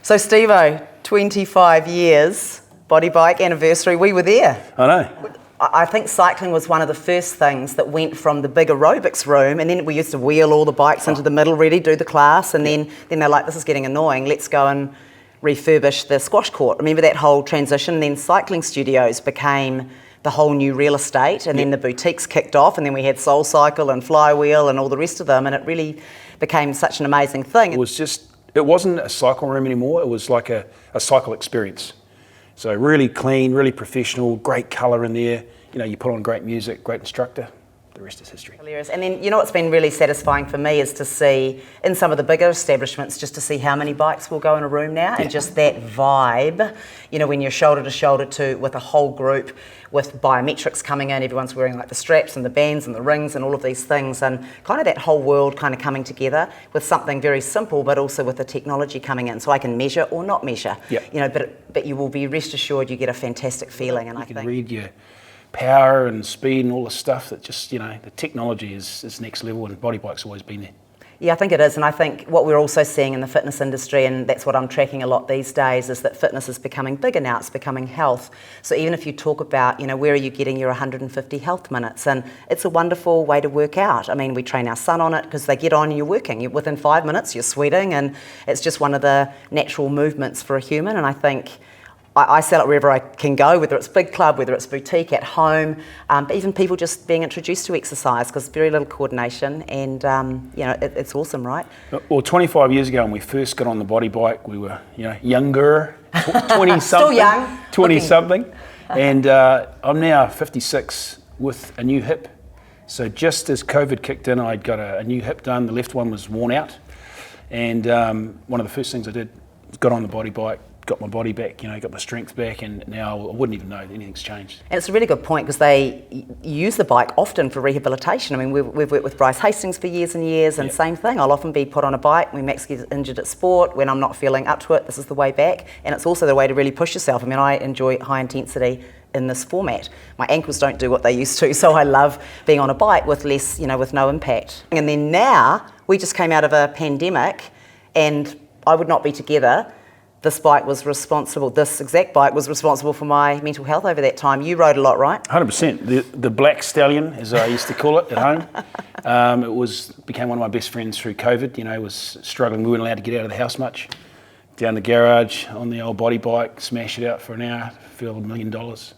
So Steve-o, 25 years, body bike anniversary, we were there. I know. I think cycling was one of the first things that went from the big aerobics room, and then we used to wheel all the bikes into the middle, ready to do the class, and then they're like, this is getting annoying, let's go and refurbish the squash court. Remember that whole transition? Then cycling studios became the whole new real estate, and then the boutiques kicked off, and then we had Soul Cycle and Flywheel and all the rest of them, and it really became such an amazing thing. It wasn't a cycle room anymore, it was like a cycle experience. So really clean, really professional, great colour in there. You know, you put on great music, great instructor. The rest is history. Hilarious. And then, you know what's been really satisfying for me is to see, in some of the bigger establishments, just to see how many bikes will go in a room now, and just that vibe, you know, when you're shoulder to shoulder with a whole group, with biometrics coming in, everyone's wearing like the straps and the bands and the rings and all of these things, and kind of that whole world kind of coming together with something very simple, but also with the technology coming in, so I can measure or not measure. You know, but you will be rest assured you get a fantastic feeling, and I think you can read your power and speed and all the stuff that just, you know, the technology is next level, and body bike's always been there. Yeah, I think it is, and I think what we're also seeing in the fitness industry, and that's what I'm tracking a lot these days, is that fitness is becoming bigger now, it's becoming health. So even if you talk about, you know, where are you getting your 150 health minutes, and it's a wonderful way to work out. I mean, we train our son on it because they get on and you're working. Within 5 minutes, you're sweating, and it's just one of the natural movements for a human, and I think I sell it wherever I can go, whether it's big club, whether it's boutique, at home, but even people just being introduced to exercise, because very little coordination, and you know, it's awesome, right? Well, 25 years ago when we first got on the body bike, we were, you know, younger, 20-something. Still young. 20-something. And I'm now 56 with a new hip. So just as COVID kicked in, I'd got a new hip done. The left one was worn out. And one of the first things I did was got on the body bike, got my body back, you know, got my strength back, and now I wouldn't even know that anything's changed. And it's a really good point, because they use the bike often for rehabilitation. I mean, we've worked with Bryce Hastings for years and years, and same thing. I'll often be put on a bike when Max gets injured at sport, when I'm not feeling up to it, this is the way back. And it's also the way to really push yourself. I mean, I enjoy high intensity in this format. My ankles don't do what they used to, so I love being on a bike with less, you know, with no impact. And then now, we just came out of a pandemic, and I would not be together. This exact bike was responsible for my mental health over that time. You rode a lot, right? 100%. The black stallion, as I used to call it at home, became one of my best friends through COVID. You know, was struggling. We weren't allowed to get out of the house much. Down the garage on the old body bike, smash it out for an hour, feel $1 million.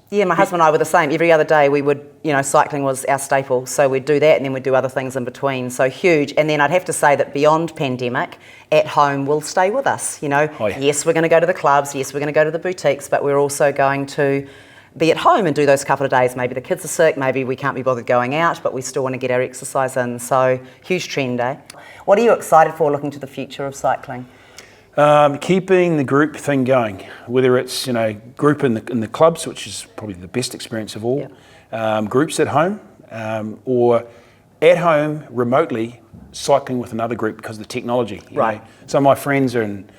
Yeah, my husband and I were the same. Every other day we would, you know, cycling was our staple. So we'd do that, and then we'd do other things in between. So huge. And then I'd have to say that beyond pandemic, at home will stay with us. You know, yes, we're going to go to the clubs. Yes, we're going to go to the boutiques, but we're also going to be at home and do those couple of days. Maybe the kids are sick, maybe we can't be bothered going out, but we still want to get our exercise in. So huge trend, eh? What are you excited for looking to the future of cycling? Keeping the group thing going, whether it's, you know, group in the clubs, which is probably the best experience of all, groups at home, or at home remotely cycling with another group because of the technology. You know, some of my friends are in,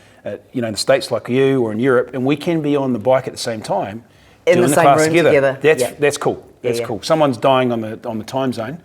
you know, in the States like you, or in Europe, and we can be on the bike at the same time, in the same room together. That's cool. That's cool. Someone's dying on the time zone.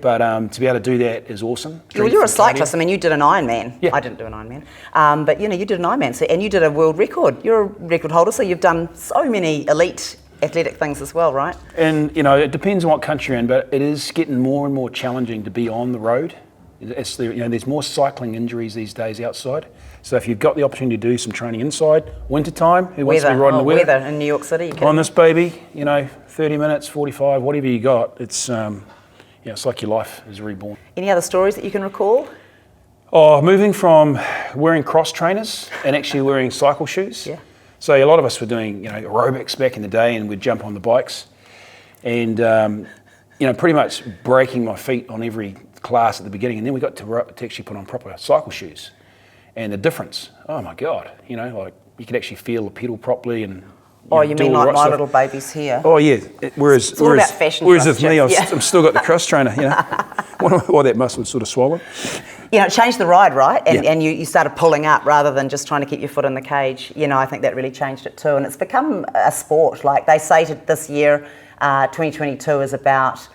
But to be able to do that is awesome. Well, you're a cyclist. I mean, you did an Ironman. I didn't do an Ironman. But, you know, you did an Ironman. So, and you did a world record. You're a record holder, so you've done so many elite athletic things as well, right? And, you know, it depends on what country you're in, but it is getting more and more challenging to be on the road. You know, there's more cycling injuries these days outside. So if you've got the opportunity to do some training inside, wintertime, who wants to be riding the weather in New York City? On this baby, you know, 30 minutes, 45, whatever you got, it's it's like your life is reborn. Any other stories that you can recall? Oh, moving from wearing cross trainers and actually wearing cycle shoes. So a lot of us were doing, you know, aerobics back in the day, and we'd jump on the bikes, and you know, pretty much breaking my feet on every class at the beginning, and then we got to actually put on proper cycle shoes. And the difference, oh my God, you know, like you could actually feel the pedal properly, and you mean like my little babies here? Oh yeah. Whereas it's all about fashion. Whereas with me, I'm still got the cross trainer, you know. Well, that muscle was sort of swollen. You know, it changed the ride, right? And you started pulling up rather than just trying to keep your foot in the cage. You know, I think that really changed it too. And it's become a sport. Like they say this year, 2022 is about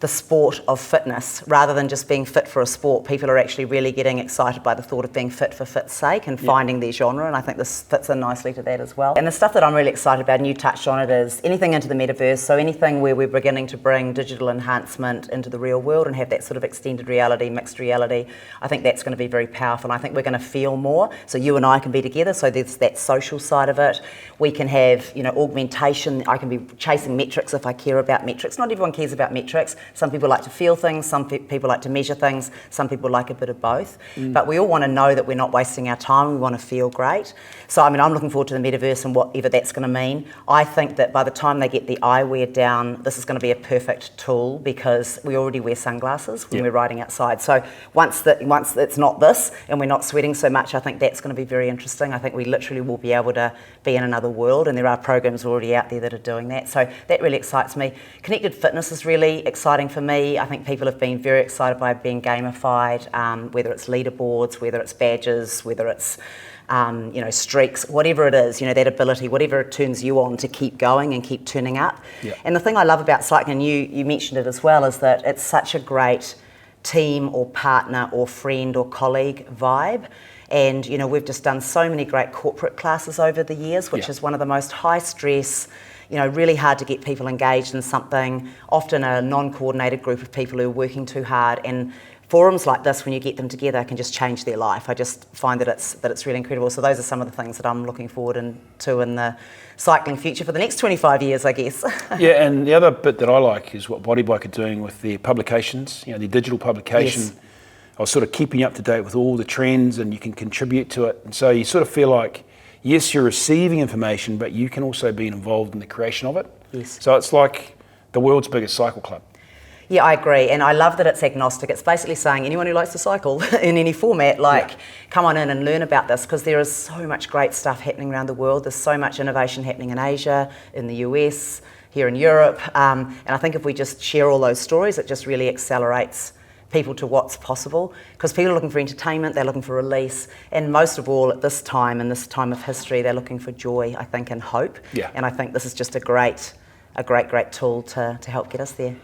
the sport of fitness. Rather than just being fit for a sport, people are actually really getting excited by the thought of being fit for fit's sake and finding their genre, and I think this fits in nicely to that as well. And the stuff that I'm really excited about, and you touched on it, is anything into the metaverse, so anything where we're beginning to bring digital enhancement into the real world and have that sort of extended reality, mixed reality. I think that's going to be very powerful, and I think we're going to feel more, so you and I can be together, so there's that social side of it. We can have, augmentation. I can be chasing metrics if I care about metrics. Not everyone cares about metrics. Some people like to feel things, some people like to measure things, some people like a bit of both. But we all want to know that we're not wasting our time, we want to feel great. So, I'm looking forward to the metaverse and whatever that's going to mean. I think that by the time they get the eyewear down, this is going to be a perfect tool, because we already wear sunglasses when we're riding outside. So once it's not this and we're not sweating so much, I think that's going to be very interesting. I think we literally will be able to be in another world, and there are programs already out there that are doing that. So that really excites me. Connected fitness is really exciting for me. I think people have been very excited by being gamified, whether it's leaderboards, whether it's badges, whether it's streaks, whatever it is, that ability, whatever turns you on to keep going and keep turning up. And the thing I love about cycling, and you mentioned it as well, is that it's such a great team or partner or friend or colleague vibe. And, we've just done so many great corporate classes over the years, which is one of the most high stress, really hard to get people engaged in something, often a non-coordinated group of people who are working too hard. And forums like this, when you get them together, can just change their life. I just find that it's really incredible. So those are some of the things that I'm looking forward to in the cycling future for the next 25 years, I guess. Yeah, and the other bit that I like is what Bodybike are doing with their publications, their digital publication. Yes. I was sort of keeping up to date with all the trends, and you can contribute to it. And so you sort of feel like, yes, you're receiving information, but you can also be involved in the creation of it. Yes. So it's like the world's biggest cycle club. Yeah, I agree, and I love that it's agnostic. It's basically saying anyone who likes to cycle in any format, come on in and learn about this, because there is so much great stuff happening around the world. There's so much innovation happening in Asia, in the US, here in Europe, and I think if we just share all those stories, it just really accelerates people to what's possible, because people are looking for entertainment, they're looking for release, and most of all at this time, in this time of history, they're looking for joy, I think, and hope. And I think this is just a great tool to help get us there.